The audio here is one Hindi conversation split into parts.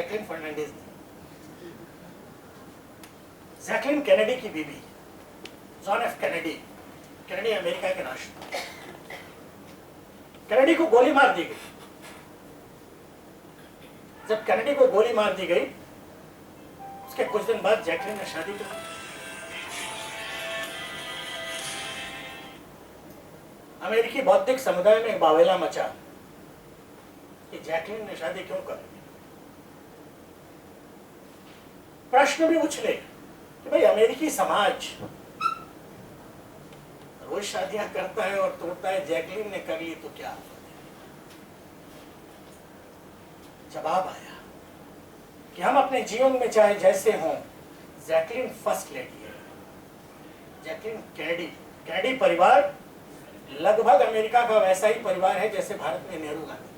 जैकलिन फर्नांडीज थी। जैकलिन कैनेडी की बीवी, John F Kennedy, Kennedy America के राष्ट्रपति। कैनेडी को गोली मार दी गई। जब कैनेडी को गोली मार दी गई, उसके कुछ दिन बाद जैकलिन ने शादी कर ली। अमेरिकी बौद्धिक समुदाय में बावेला मचा कि जैकलिन ने शादी क्यों कर ली। प्रश्न भी उछले कि भाई अमेरिकी समाज रोज शादियां करता है और तोड़ता है, जैकलिन ने कर ली तो क्या। जवाब आया कि हम अपने जीवन में चाहे जैसे हों, जैकलिन फर्स्ट लेडी है। जैकलिन कैनेडी, कैनेडी परिवार लगभग अमेरिका का वैसा ही परिवार है जैसे भारत में नेहरू गांधी।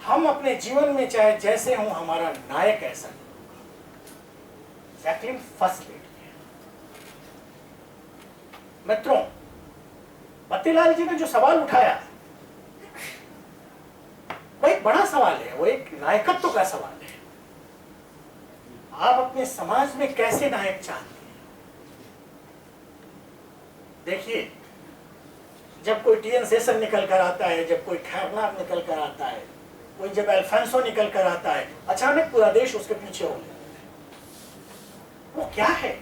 हम अपने जीवन में चाहे जैसे हों, हमारा नायक ऐसा नहीं। जैकलिन फर्स्ट लेडी है। मित्रों, बत्तीलाल जी ने जो सवाल उठाया वो एक बड़ा सवाल है, वो एक नायकत्व का सवाल है। आप अपने समाज में कैसे नायक चाहते हैं? देखिए, जब कोई टीएन शेषन निकल कर आता है, जब कोई खैरनार निकल कर आता है, कोई जब अल्फांसो निकल कर आता है, अचानक पूरा देश उसके पीछे हो गया। वो क्या है?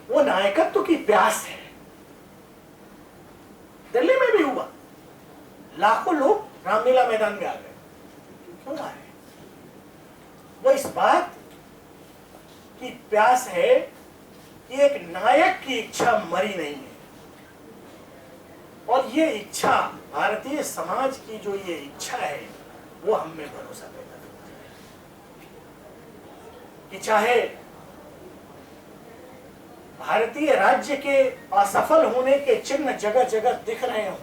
वो नायकत्व की प्यास है। दिल्ली में भी हुआ, लाखों लोग रामलीला मैदान में आ गए। क्यों आए? वो इस बात की प्यास है कि एक नायक की इच्छा मरी नहीं है। और ये इच्छा, भारतीय समाज की जो ये इच्छा है, वो हम में भरोसा पैदा करती है कि चाहे भारतीय राज्य के असफल होने के चिन्ह जगह जगह दिख रहे हों,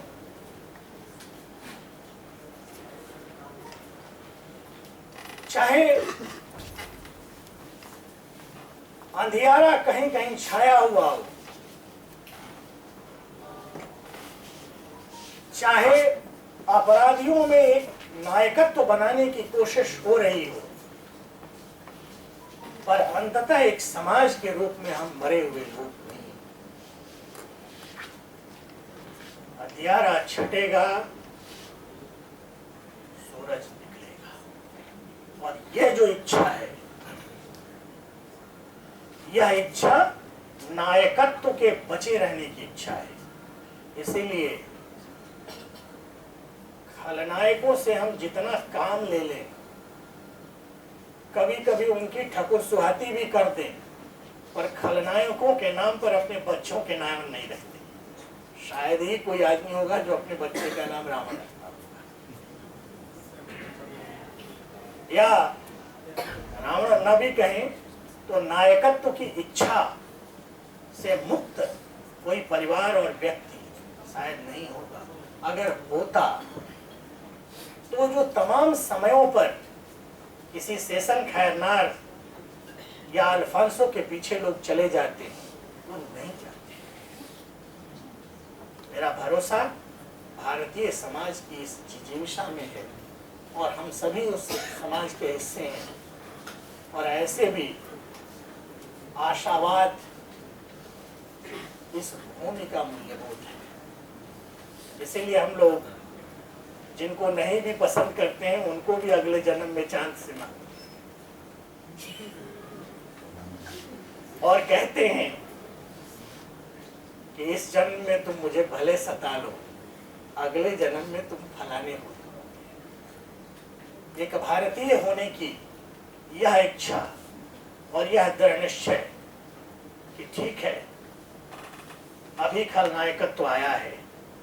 चाहे अंधियारा कहीं कहीं छाया हुआ हो, चाहे अपराधियों में एक नायकत्व बनाने की कोशिश हो रही हो, पर अंततः एक समाज के रूप में हम मरे हुए लोग नहीं। अंधियारा छटेगा, सूरज निकलेगा। और यह जो इच्छा है, यह इच्छा नायकत्व के बचे रहने की इच्छा है। इसीलिए खलनायकों से हम जितना काम ले लें, कभी कभी उनकी ठकुर सुहाती भी कर दें, पर खलनायकों के नाम पर अपने बच्चों के नाम नहीं रखते। शायद ही कोई आदमी होगा जो अपने बच्चे का नाम रावण रखता होगा, या रावण न भी कहें तो नायकत्व की इच्छा से मुक्त कोई परिवार और व्यक्ति शायद नहीं होगा। अगर होता तो जो तमाम समयों पर किसी शेषन खैरनार या अल्फांसो के पीछे लोग चले जाते, वो नहीं जाते। मेरा भरोसा भारतीय समाज की इस जिजीविषा में है और हम सभी उस समाज के हिस्से हैं। और ऐसे भी आशावाद इस भूमि का मूल्यबोध है। इसीलिए हम लोग जिनको नहीं भी पसंद करते हैं, उनको भी अगले जन्म में चांद से मांगते और कहते हैं कि इस जन्म में तुम मुझे भले सता लो, अगले जन्म में तुम फलाने हो। एक भारतीय होने की यह इच्छा और यह दृढ़ निश्चय कि ठीक है, अभी खलनायकत्व आया है,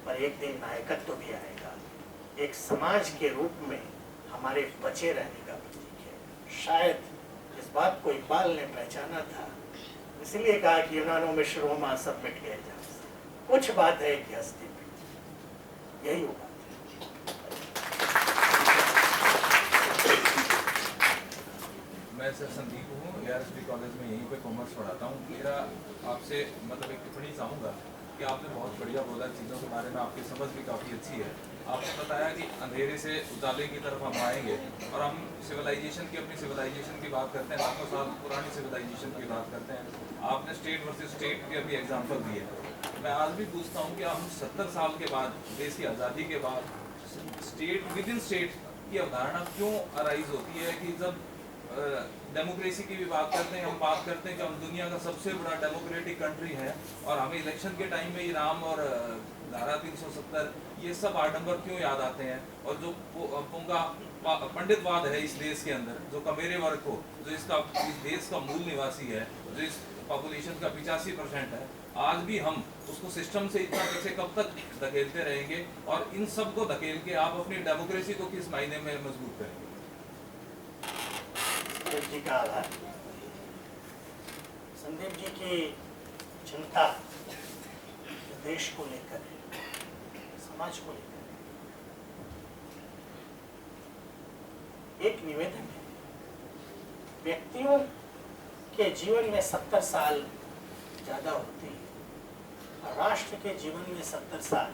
पर एक दिन नायकत्व भी आएगा। एक समाज के रूप में हमारे बचे रहने का प्रतीक है। शायद इस बात को इकबाल ने पहचाना था, इसलिए कहा कि यूनानो में रोमा सब मिट गए जहाँ से, कुछ बात है कि हस्ती मिट। यही वो बात है। मैं सर संदीप हूँ, ARSP कॉलेज में यहीं पे कॉमर्स पढ़ाता हूँ। मेरा आपसे मतलब एक टिप्पणी चाहूँगा कि आपने बहुत बढ़िया बोला, चीज़ों के बारे में आपकी समझ भी काफ़ी अच्छी है। आपने बताया कि अंधेरे से उजाले की तरफ हम आएंगे और हम सिविलाइजेशन की, अपनी सिविलाइजेशन की बात करते हैं, लाखों साल पुरानी सिविलाइजेशन की बात करते हैं। आपने स्टेट वर्सेस स्टेट के अभी एग्जांपल दिए। मैं आज भी पूछता हूँ कि हम 70 साल के बाद, देश की आज़ादी के बाद, स्टेट विद इन स्टेट की अवधारणा क्यों अराइज होती है कि जब डेमोक्रेसी की भी बात करते हैं, हम बात करते हैं कि हम दुनिया का सबसे बड़ा डेमोक्रेटिक कंट्री है, और हमें इलेक्शन के टाइम में इनाम और धारा 370 ये सब आडंबर क्यों याद आते हैं? और जो पुंगा पंडितवाद है इस देश के अंदर, जो कमेरे वर्ग को, जो इस देश का मूल निवासी है, जो इस पॉपुलेशन का 85% है, आज भी हम उसको सिस्टम से इतना पीछे कब तक धकेलते रहेंगे? और इन सब को धकेल के आप अपनी डेमोक्रेसी को किस मायने में मजबूत करेंगे? संदीप जी का आभार। संदीप जी की चिंता देश को लेकर, समाज को लेकर, एक निवेदन है। व्यक्तियों के जीवन में 70 साल ज्यादा होते हैं और राष्ट्र के जीवन में 70 साल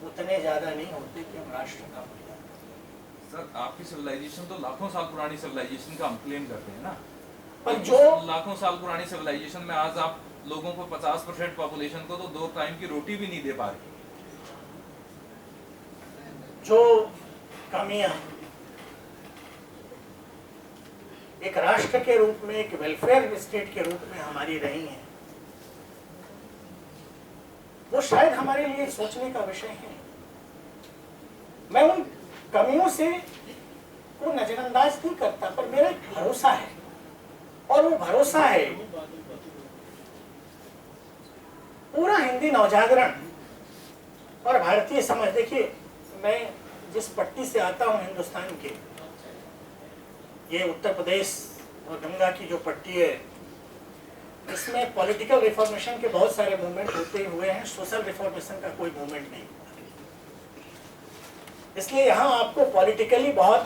उतने ज्यादा नहीं होते कि हम राष्ट्र का मूल्यांकन करें। सर, आपकी सिविलाइजेशन तो लाखों साल पुरानी सिविलाइजेशन का हम क्लेम करते हैं ना, पर जो लाखों साल पुरानी सिविलाइजेशन में आज आप लोगों को 50% पॉपुलेशन को तो 2 टाइम की रोटी भी नहीं दे पा रही। जो कमियां एक राष्ट्र के रूप में, एक वेलफेयर स्टेट के रूप में हमारी रही हैं, वो शायद हमारे लिए सोचने का विषय है। मैं उन कमियों से को नजरअंदाज नहीं करता, पर मेरा एक भरोसा है, और वो भरोसा है पूरा हिंदी नवजागरण और भारतीय समाज। देखिए, मैं जिस पट्टी से आता हूं हिंदुस्तान के, ये उत्तर प्रदेश और गंगा की जो पट्टी है, इसमें पॉलिटिकल रिफॉर्मेशन के बहुत सारे मूवमेंट होते हुए हैं, सोशल रिफॉर्मेशन का कोई मूवमेंट नहीं हुआ। इसलिए यहाँ आपको पॉलिटिकली बहुत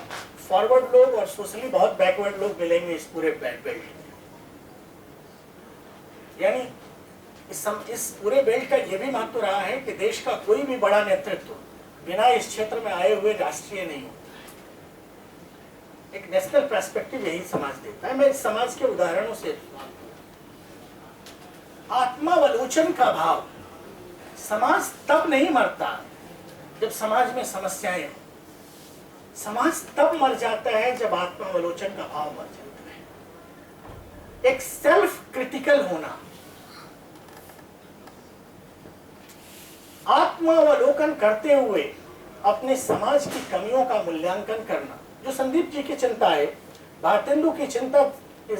फॉरवर्ड लोग और सोशली बहुत बैकवर्ड लोग मिलेंगे इस पूरे बेल्ट में। यानी इस पूरे बेल्ट का ये भी महत्व रहा है कि देश का कोई भी बड़ा नेतृत्व बिना इस क्षेत्र में आए हुए राष्ट्रीय नहीं होता। एक नेशनल पर्सपेक्टिव यही समाज देता है। मैं इस समाज के उदाहरणों से, आत्मावलोकन का भाव, समाज तब नहीं मरता जब समाज में समस्याएं हो, समाज तब मर जाता है जब आत्मावलोकन का भाव मर जाता है। एक सेल्फ क्रिटिकल होना, आत्मावलोकन करते हुए अपने समाज की कमियों का मूल्यांकन करना, जो संदीप जी की चिंता है, भारतेंदु की चिंता इस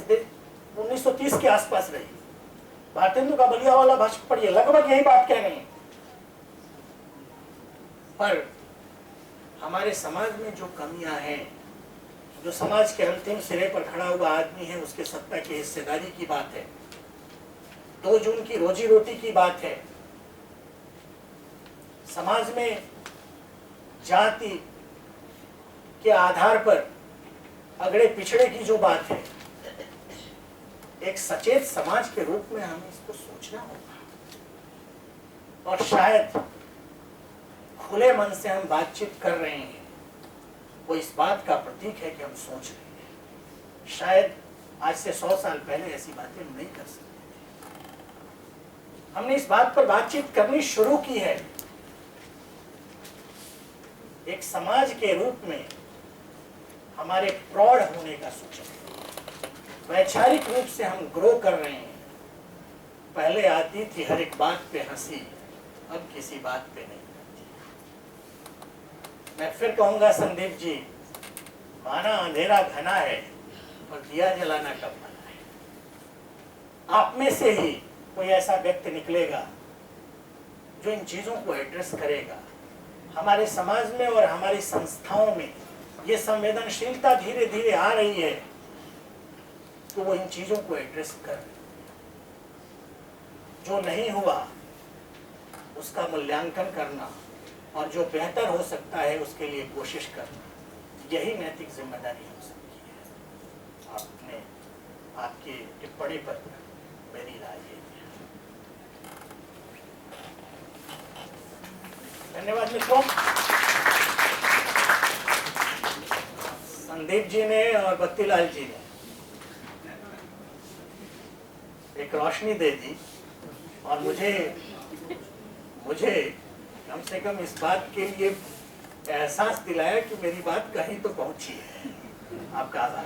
1930 के आसपास रही। भारतेंदु का बलिया वाला भाषण पढ़िए, लगभग यही बात कह रहे हैं। पर हमारे समाज में जो कमियां हैं, जो समाज के अंतिम सिरे पर खड़ा हुआ आदमी है, उसके सत्ता की हिस्सेदारी की बात है, 2 जून की रोजी रोटी की बात है, समाज में जाति के आधार पर अगड़े पिछड़े की जो बात है, एक सचेत समाज के रूप में हमें इसको सोचना होगा। और शायद खुले मन से हम बातचीत कर रहे हैं, वो इस बात का प्रतीक है कि हम सोच रहे हैं। शायद आज से 100 साल पहले ऐसी बातें हम नहीं कर सकते थे। हमने इस बात पर बातचीत करनी शुरू की है। एक समाज के रूप में हमारे प्रौढ़ होने का सूचक, वैचारिक रूप से हम ग्रो कर रहे हैं। पहले आती थी हर एक बात पे हंसी, अब किसी बात पे नहीं आती। मैं फिर कहूंगा संदीप जी, माना अंधेरा घना है और दिया जलाना कब मना है। आप में से ही कोई ऐसा व्यक्ति निकलेगा जो इन चीजों को एड्रेस करेगा। हमारे समाज में और हमारी संस्थाओं में ये संवेदनशीलता धीरे धीरे आ रही है, तो वो इन चीजों को एड्रेस कर, जो नहीं हुआ उसका मूल्यांकन करना और जो बेहतर हो सकता है उसके लिए कोशिश करना, यही नैतिक जिम्मेदारी हो सकती है। आपने आपकी टिप्पणी पर मेरी राय है। धन्यवाद मित्रों। संदीप जी ने और बत्तीलाल जी ने एक रोशनी दे दी और मुझे कम से कम इस बात के लिए एहसास दिलाया कि मेरी बात कहीं तो पहुंची है। आपका आभार।